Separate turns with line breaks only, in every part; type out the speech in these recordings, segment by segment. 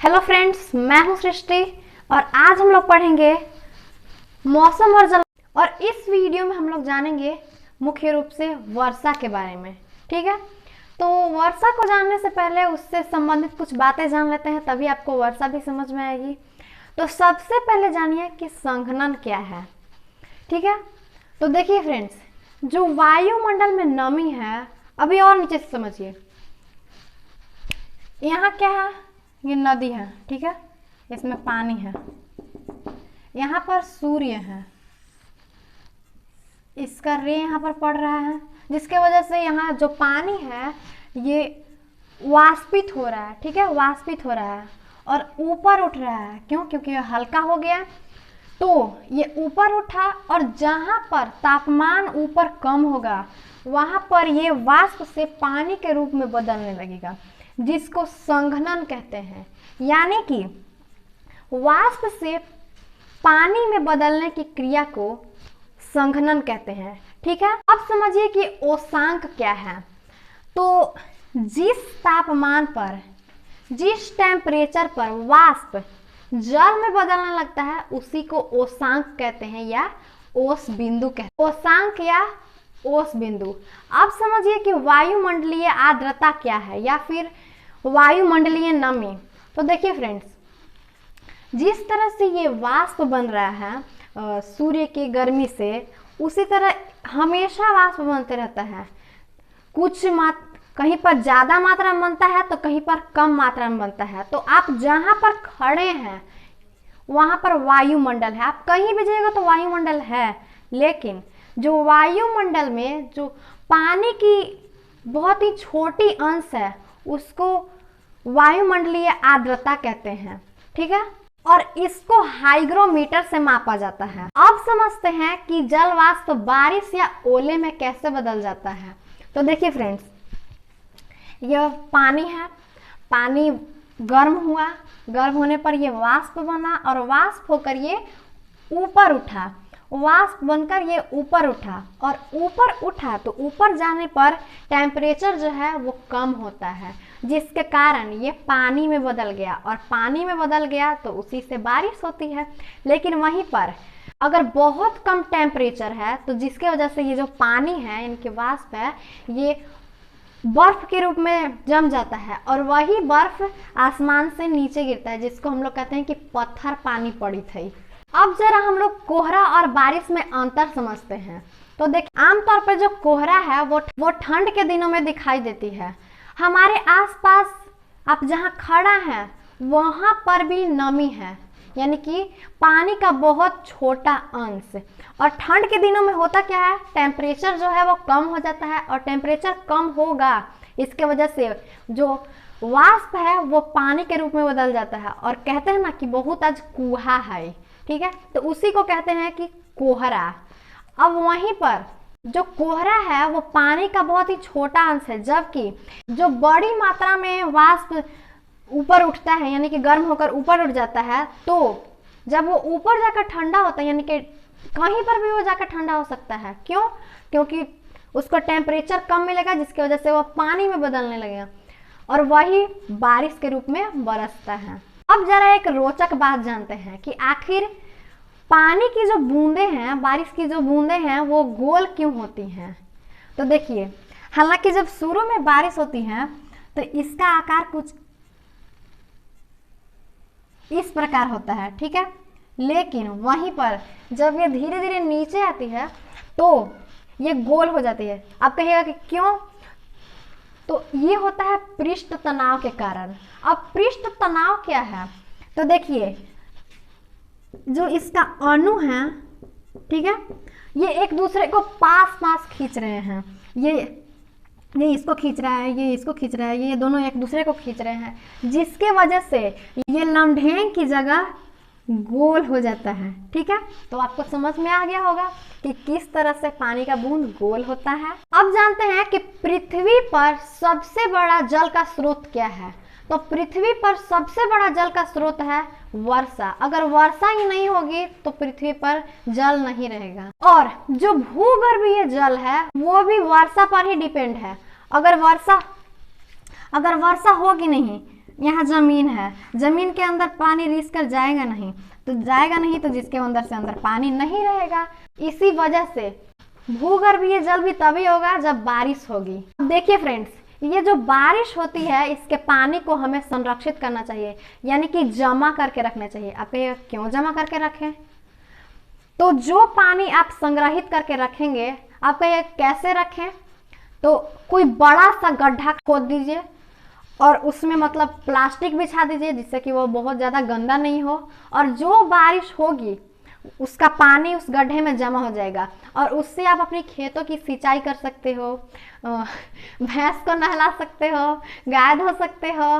Hello friends, मैं हूं सृष्टि और आज हम लोग पढ़ेंगे मौसम और जल। और इस वीडियो में हम लोग जानेंगे मुख्य रूप से वर्षा के बारे में। ठीक है, तो वर्षा को जानने से पहले उससे संबंधित कुछ बातें जान लेते हैं, तभी आपको वर्षा भी समझ में आएगी। तो सबसे पहले जानिए कि संघनन क्या है। ठीक है, तो देखिए फ्रेंड्स, जो वायुमंडल में नमी है, अभी और नीचे से समझिए। यहाँ क्या है, ये नदी है। ठीक है, इसमें पानी है। यहाँ पर सूर्य है, इसका रे यहाँ पर पड़ रहा है, जिसके वजह से यहाँ जो पानी है ये वाष्पित हो रहा है। ठीक है, वाष्पित हो रहा है और ऊपर उठ रहा है। क्यों? क्योंकि ये हल्का हो गया, तो ये ऊपर उठा और जहाँ पर तापमान ऊपर कम होगा वहाँ पर ये वाष्प से पानी के रूप में बदलने लगेगा, जिसको संघनन कहते हैं। यानी कि वाष्प से पानी में बदलने की क्रिया को संघनन कहते हैं। ठीक है, अब समझिए कि ओसांक क्या है। तो जिस तापमान पर, जिस टेम्परेचर पर वाष्प जल में बदलने लगता है उसी को ओसांक कहते हैं या ओस बिंदु कहते हैं। ओसांक या ओस बिंदु। अब समझिए कि वायुमंडलीय आर्द्रता क्या है या फिर वायुमंडलीय नमी। तो देखिए फ्रेंड्स, जिस तरह से ये वाष्प बन रहा है सूर्य की गर्मी से, उसी तरह हमेशा वाष्प बनते रहता है। कहीं पर ज़्यादा मात्रा में बनता है तो कहीं पर कम मात्रा में बनता है। तो आप जहाँ पर खड़े हैं वहाँ पर वायुमंडल है, आप कहीं भी जाइएगा तो वायुमंडल है। लेकिन जो वायुमंडल में जो पानी की बहुत ही छोटी अंश है उसको वायुमंडलीय आर्द्रता कहते हैं। ठीक है, और इसको हाइग्रोमीटर से मापा जाता है। अब समझते हैं कि जल वाष्प बारिश या ओले में कैसे बदल जाता है। तो देखिए फ्रेंड्स, यह पानी है, पानी गर्म हुआ, गर्म होने पर ये वाष्प बना और वाष्प होकर ये ऊपर उठा, वाष्प बनकर ये ऊपर उठा और ऊपर उठा तो ऊपर जाने पर टेम्परेचर जो है वो कम होता है, जिसके कारण ये पानी में बदल गया और पानी में बदल गया तो उसी से बारिश होती है। लेकिन वहीं पर अगर बहुत कम टेम्परेचर है तो जिसके वजह से ये जो पानी है, इनके वाष्प है, ये बर्फ के रूप में जम जाता है और वही बर्फ आसमान से नीचे गिरता है, जिसको हम लोग कहते हैं कि पत्थर पानी पड़ी थी। अब जरा हम लोग कोहरा और बारिश में अंतर समझते हैं। तो देखिए, आमतौर पर जो कोहरा है वो ठंड के दिनों में दिखाई देती है। हमारे आसपास आप जहाँ खड़ा हैं वहाँ पर भी नमी है, यानी कि पानी का बहुत छोटा अंश। और ठंड के दिनों में होता क्या है, टेम्परेचर जो है वो कम हो जाता है और टेम्परेचर कम होगा, इसके वजह से जो वाष्प है वो पानी के रूप में बदल जाता है और कहते हैं ना कि बहुत आज कुहा है। ठीक है, तो उसी को कहते हैं कि कोहरा। अब वहीं पर जो कोहरा है वो पानी का बहुत ही छोटा अंश है, जबकि जो बड़ी मात्रा में वाष्प ऊपर उठता है, यानी कि गर्म होकर ऊपर उठ जाता है, तो जब वो ऊपर जाकर ठंडा होता है, यानी कि कहीं पर भी वो जाकर ठंडा हो सकता है। क्यों? क्योंकि उसको टेम्परेचर कम मिलेगा, जिसकी वजह से वो पानी में बदलने लगेगा और वही बारिश के रूप में बरसता है। अब जरा एक रोचक बात जानते हैं कि आखिर पानी की जो बूंदें हैं, बारिश की जो बूंदें हैं, वो गोल क्यों होती हैं। तो देखिए, हालांकि जब शुरू में बारिश होती है तो इसका आकार कुछ इस प्रकार होता है। ठीक है, लेकिन वहीं पर जब ये धीरे धीरे नीचे आती है तो ये गोल हो जाती है। आप कहिएगा कि क्यों? तो ये होता है पृष्ठ तनाव के कारण। अब पृष्ठ तनाव क्या है? तो देखिए, जो इसका अणु है, ठीक है, ये एक दूसरे को पास पास खींच रहे हैं। ये इसको खींच रहा है, ये इसको खींच रहा है, ये दोनों एक दूसरे को खींच रहे हैं, जिसके वजह से ये लमढेंग की जगह गोल हो जाता है। ठीक है, तो आपको समझ में आ गया होगा कि किस तरह से पानी का बूंद गोल होता है। अब जानते हैं कि पृथ्वी पर सबसे बड़ा जल का स्रोत क्या है। तो पृथ्वी पर सबसे बड़ा जल का स्रोत है वर्षा। अगर वर्षा ही नहीं होगी तो पृथ्वी पर जल नहीं रहेगा। और जो भूगर्भीय जल है वो भी वर्षा पर ही डिपेंड है। अगर वर्षा होगी नहीं, यहाँ जमीन है, जमीन के अंदर पानी रिस कर जाएगा नहीं, तो जाएगा नहीं तो जिसके अंदर से अंदर पानी नहीं रहेगा। इसी वजह से भूगर्भीय जल भी तभी होगा जब बारिश होगी। अब देखिए फ्रेंड्स, ये जो बारिश होती है इसके पानी को हमें संरक्षित करना चाहिए, यानी कि जमा करके रखना चाहिए। आप कहिए क्यों जमा करके रखें? तो जो पानी आप संग्रहित करके रखेंगे, आप कहिए कैसे रखें? तो कोई बड़ा सा गड्ढा खोद दीजिए और उसमें मतलब प्लास्टिक बिछा दीजिए जिससे कि वो बहुत ज़्यादा गंदा नहीं हो, और जो बारिश होगी उसका पानी उस गड्ढे में जमा हो जाएगा और उससे आप अपनी खेतों की सिंचाई कर सकते हो, भैंस को नहला सकते हो, गाय धो सकते हो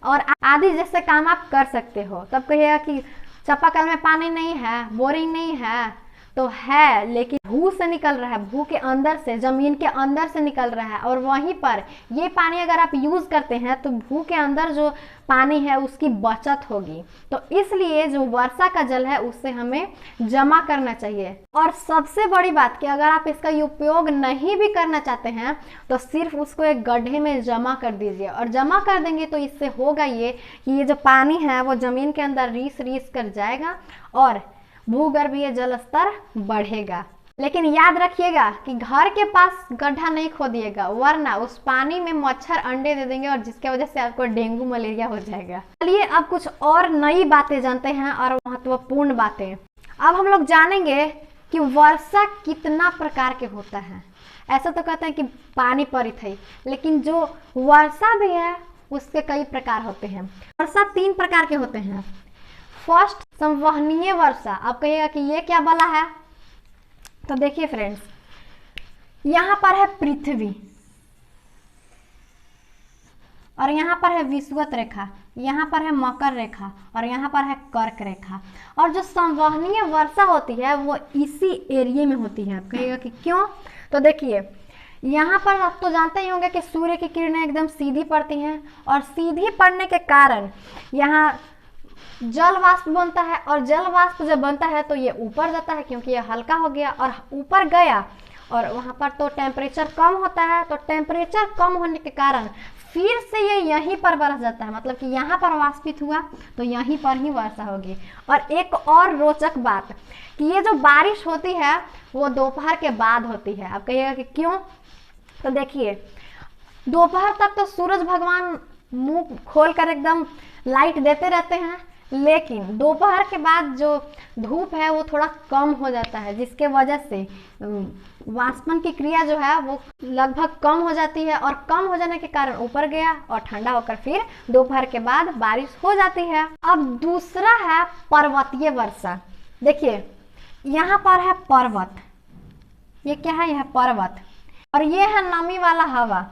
और आदि जैसे काम आप कर सकते हो। तब कहिएगा कि चापाकल में पानी नहीं है, बोरिंग नहीं है, तो है लेकिन भू से निकल रहा है, भू के अंदर से, जमीन के अंदर से निकल रहा है, और वहीं पर ये पानी अगर आप यूज करते हैं तो भू के अंदर जो पानी है उसकी बचत होगी। तो इसलिए जो वर्षा का जल है उससे हमें जमा करना चाहिए। और सबसे बड़ी बात कि अगर आप इसका उपयोग नहीं भी करना चाहते हैं तो सिर्फ उसको एक गड्ढे में जमा कर दीजिए, और जमा कर देंगे तो इससे होगा ये कि ये जो पानी है वो जमीन के अंदर रीस कर जाएगा और भूगर्भीय जल स्तर बढ़ेगा। लेकिन याद रखिएगा कि घर के पास गड्ढा नहीं खोदिएगा, वरना उस पानी में मच्छर अंडे दे देंगे और जिसके वजह से आपको डेंगू मलेरिया हो जाएगा। चलिए अब कुछ और नई बातें जानते हैं और महत्वपूर्ण बातें। अब हम लोग जानेंगे कि वर्षा कितना प्रकार के होता है। ऐसा तो कहते हैं कि पानी परित है, लेकिन जो वर्षा भी है उसके कई प्रकार होते हैं। वर्षा 3 प्रकार के होते हैं। फर्स्ट, संवहनीय वर्षा। आप कहिएगा कि ये क्या बला है? तो देखिए फ्रेंड्स, यहाँ पर है पृथ्वी और यहाँ पर है विषुवत रेखा, यहाँ पर है मकर रेखा और यहाँ पर है कर्क रेखा। और जो संवहनीय वर्षा होती है वो इसी एरिया में होती है। आप कहिएगा कि क्यों? तो देखिए यहाँ पर आप तो जानते ही होंगे कि सूर्य की किरणें एकदम सीधी पड़ती हैं, और सीधी पड़ने के कारण यहाँ जल वाष्प बनता है, और जल वाष्प जब बनता है तो ये ऊपर जाता है क्योंकि ये हल्का हो गया और ऊपर गया, और वहाँ पर तो टेम्परेचर कम होता है, तो टेम्परेचर कम होने के कारण फिर से ये यहीं पर बरस जाता है, मतलब कि यहाँ पर वाष्पित हुआ तो यहीं पर ही वर्षा होगी। और एक और रोचक बात कि ये जो बारिश होती है वो दोपहर के बाद होती है। आप कहिएगा कि क्यों? तो देखिए, दोपहर तक तो सूरज भगवान मुंह खोलकर एकदम लाइट देते रहते हैं, लेकिन दोपहर के बाद जो धूप है वो थोड़ा कम हो जाता है, जिसके वजह से वाष्पन की क्रिया जो है वो लगभग कम हो जाती है, और कम हो जाने के कारण ऊपर गया और ठंडा होकर फिर दोपहर के बाद बारिश हो जाती है। अब दूसरा है पर्वतीय वर्षा। देखिए यहाँ पर है पर्वत, ये क्या है? यह पर्वत, और ये है नमी वाला हवा,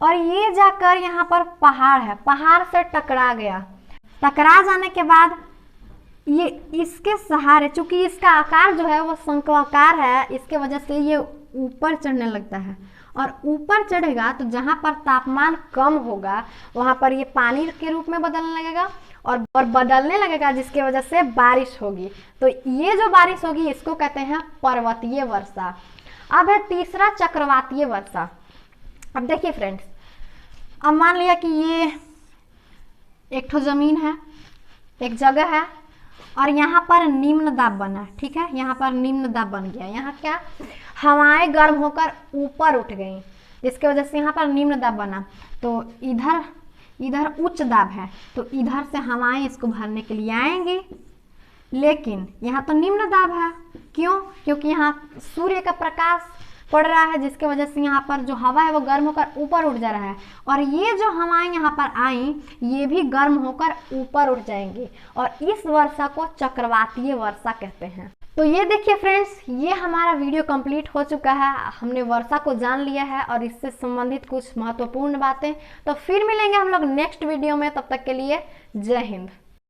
और ये जाकर यहाँ पर पहाड़ है, पहाड़ से टकरा गया, टकरा जाने के बाद ये इसके सहारे, चूंकि इसका आकार जो है वो शंक्वाकार है, इसके वजह से ये ऊपर चढ़ने लगता है, और ऊपर चढ़ेगा तो जहाँ पर तापमान कम होगा वहाँ पर ये पानी के रूप में बदलने लगेगा और बदलने लगेगा, जिसके वजह से बारिश होगी। तो ये जो बारिश होगी इसको कहते हैं पर्वतीय वर्षा। अब है तीसरा, चक्रवातीय वर्षा। अब देखिए फ्रेंड्स, अब मान लिया कि ये एक ठो जमीन है, एक जगह है, और यहाँ पर निम्न दाब बना है, ठीक है, यहाँ पर निम्न दाब बन गया। यहाँ क्या, हवाएं गर्म होकर ऊपर उठ गई, जिसके वजह से यहाँ पर निम्न दाब बना। तो इधर उच्च दाब है, तो इधर से हवाएं इसको भरने के लिए आएंगी, लेकिन यहाँ तो निम्न दाब है। क्यों? क्योंकि यहाँ सूर्य का प्रकाश पड़ रहा है, जिसके वजह से यहाँ पर जो हवा है वो गर्म होकर ऊपर उठ जा रहा है, और ये जो हवाएं यहाँ पर आई ये भी गर्म होकर ऊपर उठ जाएंगी, और इस वर्षा को चक्रवातीय वर्षा कहते हैं। तो ये देखिए फ्रेंड्स, ये हमारा वीडियो कंप्लीट हो चुका है। हमने वर्षा को जान लिया है और इससे संबंधित कुछ महत्वपूर्ण बातें। तो फिर मिलेंगे हम लोग नेक्स्ट वीडियो में, तब तक के लिए जय हिंद।